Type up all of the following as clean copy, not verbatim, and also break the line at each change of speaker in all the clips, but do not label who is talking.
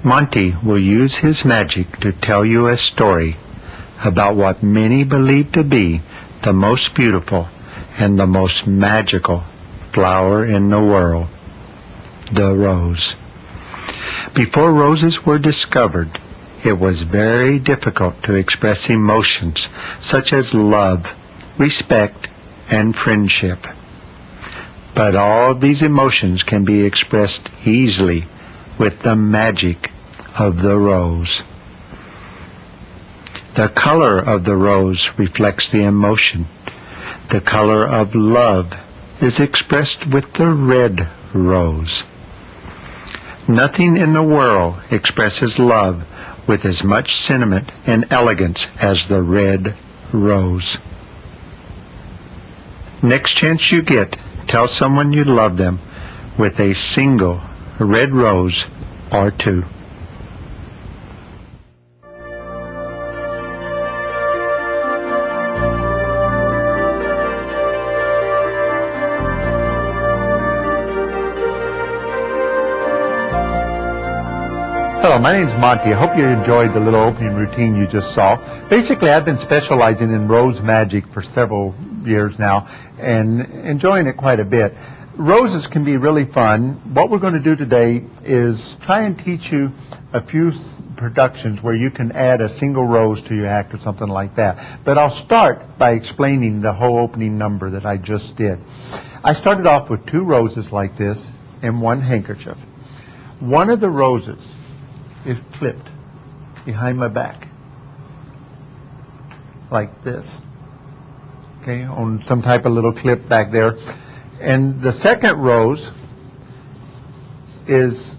Monty will use his magic to tell you a story about what many believe to be the most beautiful and the most magical flower in the world, the rose. Before roses were discovered, it was very difficult to express emotions such as love, respect, and friendship. But all of these emotions can be expressed easily with the magic of the rose. The color of the rose reflects the emotion. The color of love is expressed with the red rose. Nothing in the world expresses love with as much sentiment and elegance as the red rose. Next chance you get, tell someone you love them with a single red rose or two.
Hello, my name's Monty. I hope you enjoyed the little opening routine you just saw. Basically, I've been specializing in rose magic for several years now and enjoying it quite a bit. Roses can be really fun. What we're going to do today is try and teach you a few productions where you can add a single rose to your act or something like that. But I'll start by explaining the whole opening number that I just did. I started off with two roses like this and one handkerchief. One of the roses is clipped behind my back like this, okay, on some type of little clip back there. And the second rose is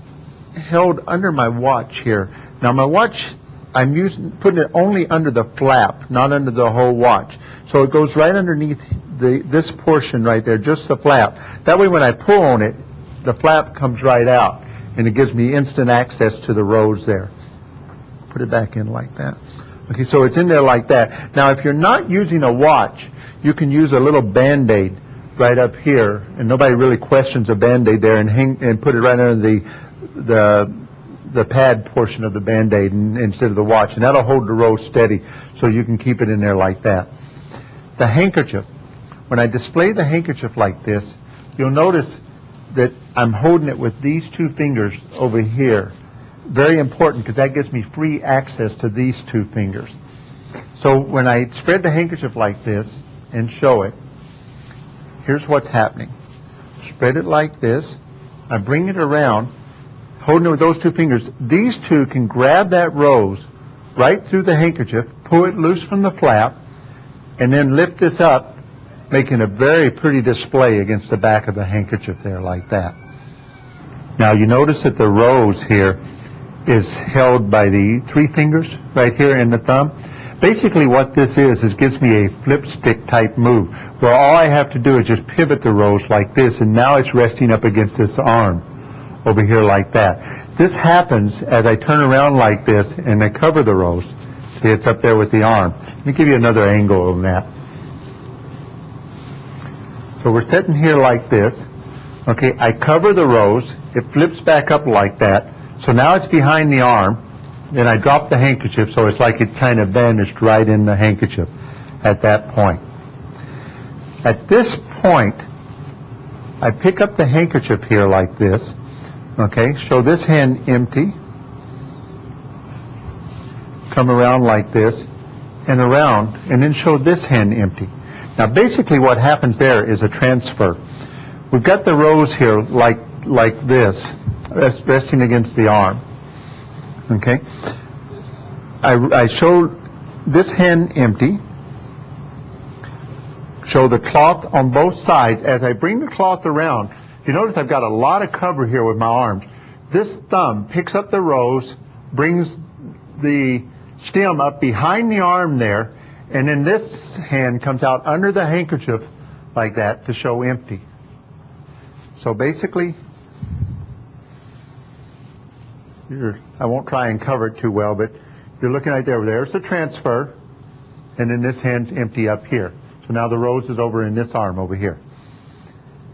held under my watch here. Now my watch, I'm putting it only under the flap, not under the whole watch. So it goes right underneath this portion right there, just the flap. That way when I pull on it, the flap comes right out, and it gives me instant access to the rose there. Put it back in like that. Okay, so it's in there like that. Now, if you're not using a watch, you can use a little Band-Aid right up here, and nobody really questions a Band-Aid there, and put it right under the pad portion of the Band-Aid instead of the watch, and that'll hold the rose steady, so you can keep it in there like that. The handkerchief. When I display the handkerchief like this, you'll notice that I'm holding it with these two fingers over here. Very important, because that gives me free access to these two fingers. So when I spread the handkerchief like this and show it, here's what's happening. Spread it like this. I bring it around, holding it with those two fingers. These two can grab that rose right through the handkerchief, pull it loose from the flap, and then lift this up, making a very pretty display against the back of the handkerchief there like that. Now you notice that the rose here is held by the three fingers right here in the thumb. Basically what this is gives me a flip stick type move, where all I have to do is just pivot the rose like this, and now it's resting up against this arm over here like that. This happens as I turn around like this and I cover the rose. See, it's up there with the arm. Let me give you another angle on that. So we're sitting here like this. Okay, I cover the rose. It flips back up like that. So now it's behind the arm. Then I drop the handkerchief, so it's like it kind of vanished right in the handkerchief at that point. At this point, I pick up the handkerchief here like this. Okay, show this hand empty. Come around like this and around, and then show this hand empty. Now basically what happens there is a transfer. We've got the rose here like this, resting against the arm. Okay? I show this hand empty. Show the cloth on both sides. As I bring the cloth around, you notice I've got a lot of cover here with my arms. This thumb picks up the rose, brings the stem up behind the arm there, and then this hand comes out under the handkerchief like that to show empty. So basically, I won't try and cover it too well, but you're looking right there. There's the transfer, and then this hand's empty up here. So now the rose is over in this arm over here.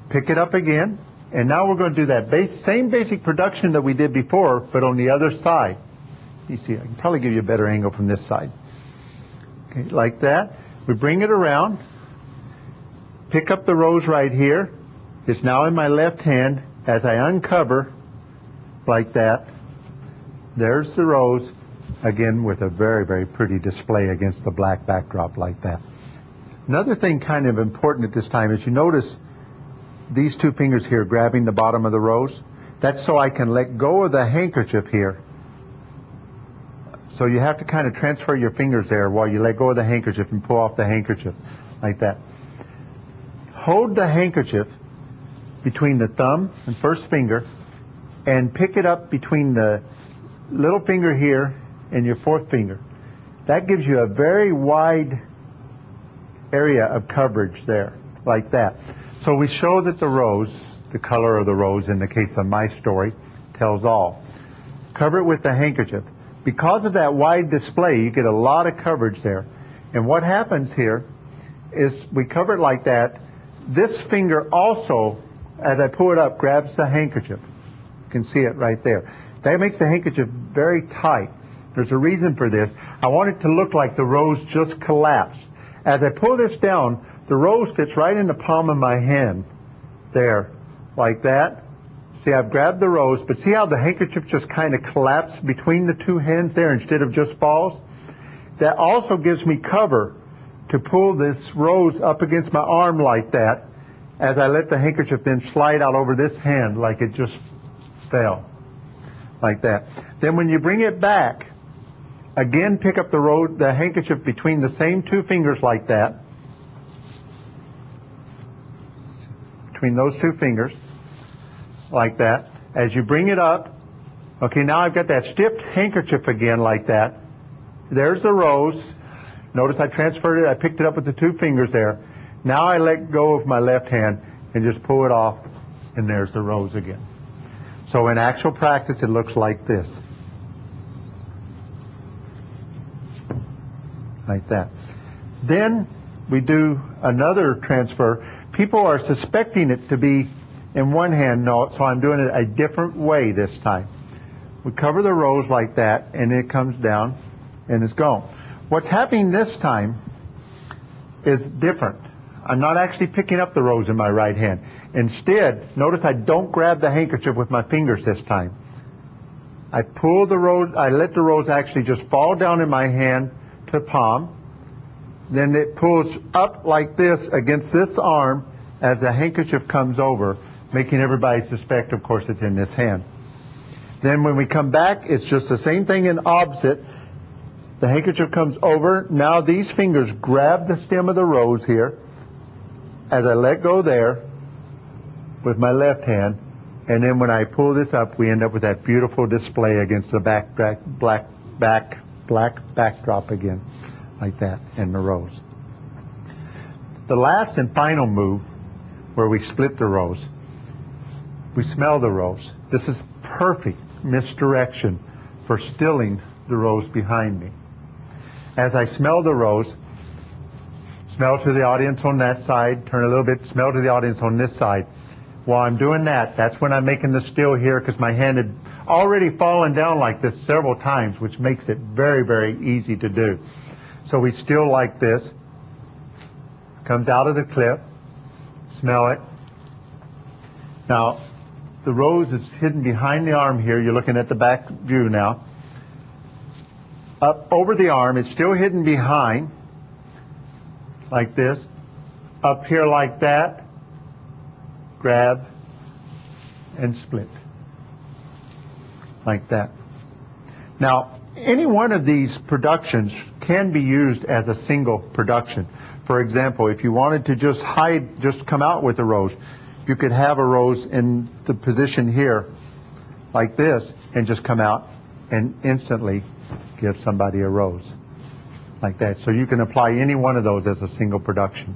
Pick it up again, And now we're going to do that same basic production that we did before, but on the other side. You see, I can probably give you a better angle from this side. Okay, like that. We bring it around, pick up the rose right here. It's now in my left hand. As I uncover, like that, there's the rose, again with a very, very pretty display against the black backdrop like that. Another thing kind of important at this time is you notice these two fingers here grabbing the bottom of the rose. That's so I can let go of the handkerchief here. So you have to kind of transfer your fingers there while you let go of the handkerchief and pull off the handkerchief like that. Hold the handkerchief between the thumb and first finger and pick it up between the little finger here and your fourth finger. That gives you a very wide area of coverage there, like that. So we show that the rose, the color of the rose in the case of my story, tells all. Cover it with the handkerchief. Because of that wide display, you get a lot of coverage there. And what happens here is we cover it like that. This finger also, as I pull it up, grabs the handkerchief. You can see it right there. That makes the handkerchief very tight. There's a reason for this. I want it to look like the rose just collapsed. As I pull this down, the rose fits right in the palm of my hand. There, like that. See, I've grabbed the rose, but see how the handkerchief just kind of collapsed between the two hands there instead of just falls? That also gives me cover to pull this rose up against my arm like that as I let the handkerchief then slide out over this hand like it just fell. Like that. Then when you bring it back, again pick up the handkerchief between the same two fingers like that. Between those two fingers. Like that. As you bring it up, okay, now I've got that stiff handkerchief again like that. There's the rose. Notice I transferred it, I picked it up with the two fingers there. Now I let go of my left hand and just pull it off, and there's the rose again. So in actual practice, it looks like this. Like that. Then we do another transfer. People are suspecting it to be in one hand, no, so I'm doing it a different way this time. We cover the rose like that, and it comes down, and it's gone. What's happening this time is different. I'm not actually picking up the rose in my right hand. Instead, notice I don't grab the handkerchief with my fingers this time. I pull the rose, I let the rose actually just fall down in my hand to palm. Then it pulls up like this against this arm as the handkerchief comes over, making everybody suspect, of course, it's in this hand. Then when we come back, it's just the same thing in opposite. The handkerchief comes over. Now these fingers grab the stem of the rose here. As I let go there with my left hand, and then when I pull this up, we end up with that beautiful display against the black backdrop again, like that, and the rose. The last and final move, where we split the rose, we smell the rose. This is perfect misdirection for stilling the rose behind me. As I smell the rose, smell to the audience on that side, turn a little bit, smell to the audience on this side. While I'm doing that, that's when I'm making the still here, because my hand had already fallen down like this several times, which makes it very, very easy to do. So we still like this. Comes out of the clip. Smell it. Now, the rose is hidden behind the arm here. You're looking at the back view now. Up over the arm, it's still hidden behind, like this. Up here like that. Grab and split. Like that. Now, any one of these productions can be used as a single production. For example, if you wanted to just come out with a rose, you could have a rose in the position here, like this, and just come out and instantly give somebody a rose. Like that. So you can apply any one of those as a single production.